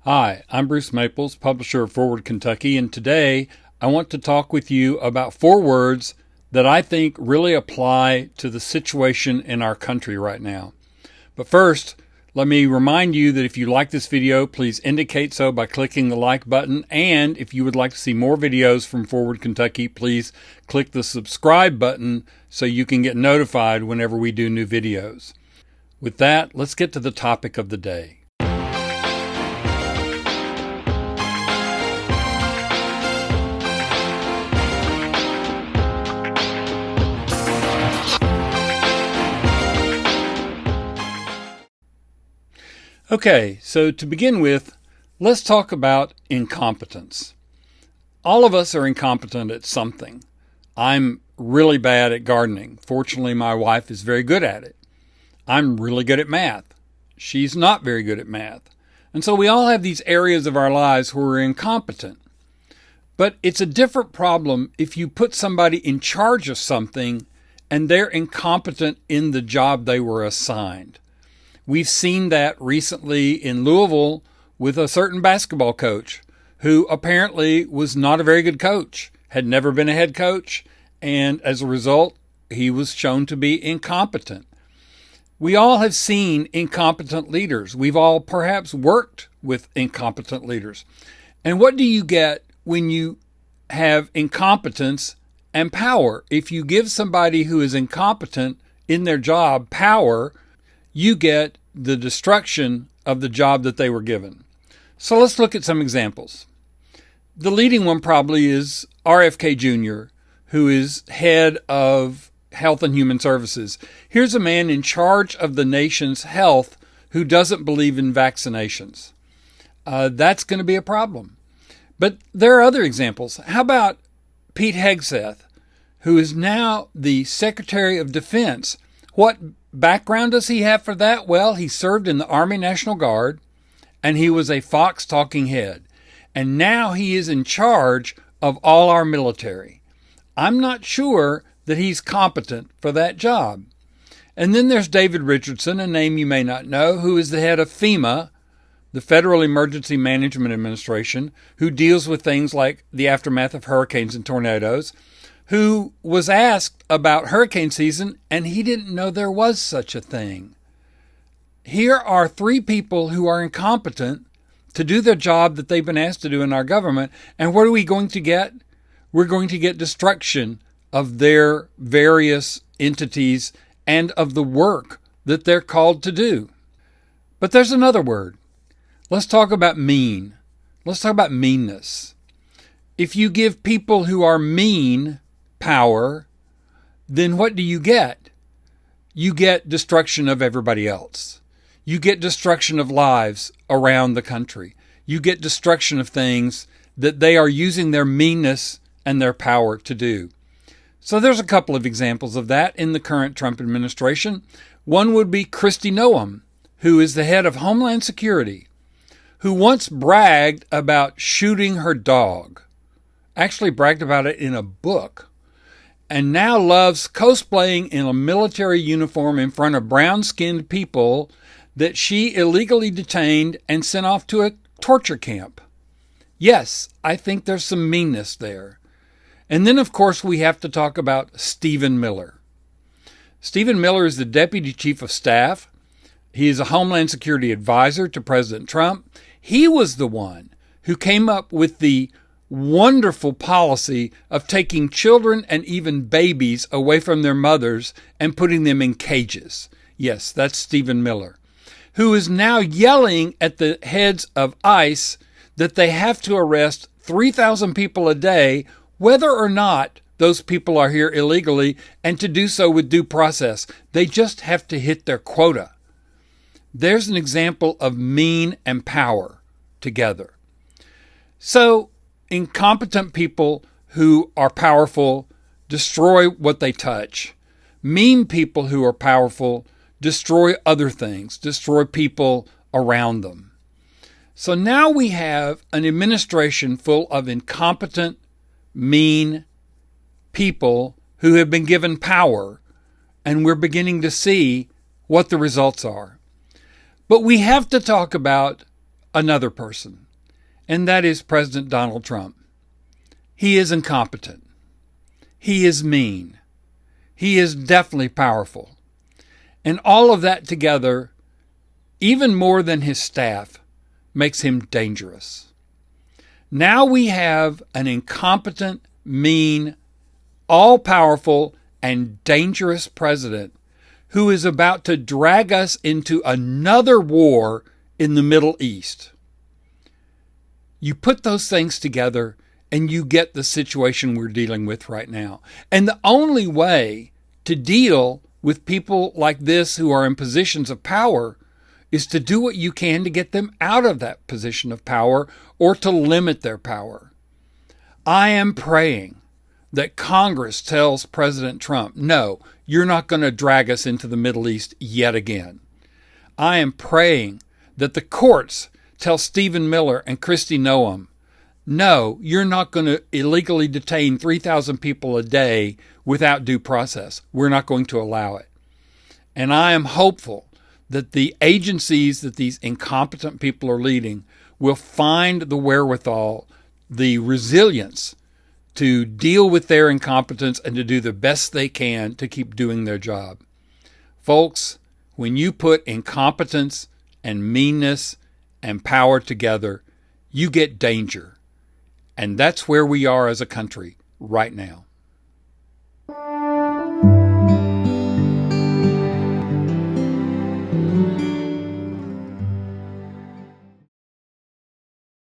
Hi, I'm Bruce Maples, publisher of Forward Kentucky, and today I want to talk with you about 4 words that I think really apply to the situation in our country right now. But first, let me remind you that if you like this video, please indicate so by clicking the like button. And if you would like to see more videos from Forward Kentucky, please click the subscribe button so you can get notified whenever we do new videos. With that, let's get to the topic of the day. Okay, so to begin with, let's talk about incompetence. All of us are incompetent at something. I'm really bad at gardening. Fortunately, my wife is very good at it. I'm really good at math. She's not very good at math. And so we all have these areas of our lives where we're incompetent. But it's a different problem if you put somebody in charge of something and they're incompetent in the job they were assigned. We've seen that recently in Louisville with a certain basketball coach who apparently was not a very good coach, had never been a head coach, and as a result, he was shown to be incompetent. We all have seen incompetent leaders. We've all perhaps worked with incompetent leaders. And what do you get when you have incompetence and power? If you give somebody who is incompetent in their job power, you get the destruction of the job that they were given. So let's look at some examples. The leading one probably is RFK Jr., who is head of Health and Human Services. Here's a man in charge of the nation's health who doesn't believe in vaccinations. That's going to be a problem. But there are other examples. How about Pete Hegseth, who is now the Secretary of Defense? What background does he have for that? Well, he served in the Army National Guard, and he was a Fox talking head. And now he is in charge of all our military. I'm not sure that he's competent for that job. And then there's David Richardson, a name you may not know, who is the head of FEMA, the Federal Emergency Management Administration, who deals with things like the aftermath of hurricanes and tornadoes, who was asked about hurricane season, and he didn't know there was such a thing. Here are 3 people who are incompetent to do the job that they've been asked to do in our government, and what are we going to get? We're going to get destruction of their various entities and of the work that they're called to do. But there's another word. Let's talk about mean. Let's talk about meanness. If you give people who are mean power, then what do you get? You get destruction of everybody else. You get destruction of lives around the country. You get destruction of things that they are using their meanness and their power to do. So there's a couple of examples of that in the current Trump administration. One would be Kristi Noem, who is the head of Homeland Security, who once bragged about shooting her dog, actually bragged about it in a book, and now loves cosplaying in a military uniform in front of brown-skinned people that she illegally detained and sent off to a torture camp. Yes, I think there's some meanness there. And then, of course, we have to talk about Stephen Miller. Stephen Miller is the Deputy Chief of Staff. He is a Homeland Security advisor to President Trump. He was the one who came up with the wonderful policy of taking children and even babies away from their mothers and putting them in cages. Yes, that's Stephen Miller, who is now yelling at the heads of ICE that they have to arrest 3,000 people a day, whether or not those people are here illegally, and to do so with due process. They just have to hit their quota. There's an example of mean and power together. So, incompetent people who are powerful destroy what they touch. Mean people who are powerful destroy other things, destroy people around them. So now we have an administration full of incompetent, mean people who have been given power, and we're beginning to see what the results are. But we have to talk about another person, and that is President Donald Trump. He is incompetent. He is mean. He is definitely powerful. And all of that together, even more than his staff, makes him dangerous. Now we have an incompetent, mean, all-powerful, and dangerous president who is about to drag us into another war in the Middle East. You put those things together and you get the situation we're dealing with right now. And the only way to deal with people like this who are in positions of power is to do what you can to get them out of that position of power or to limit their power. I am praying that Congress tells President Trump, no, you're not going to drag us into the Middle East yet again. I am praying that the courts tell Stephen Miller and Kristi Noem, no, you're not going to illegally detain 3,000 people a day without due process. We're not going to allow it. And I am hopeful that the agencies that these incompetent people are leading will find the wherewithal, the resilience to deal with their incompetence and to do the best they can to keep doing their job. Folks, when you put incompetence and meanness and power together, you get danger. And that's where we are as a country right now.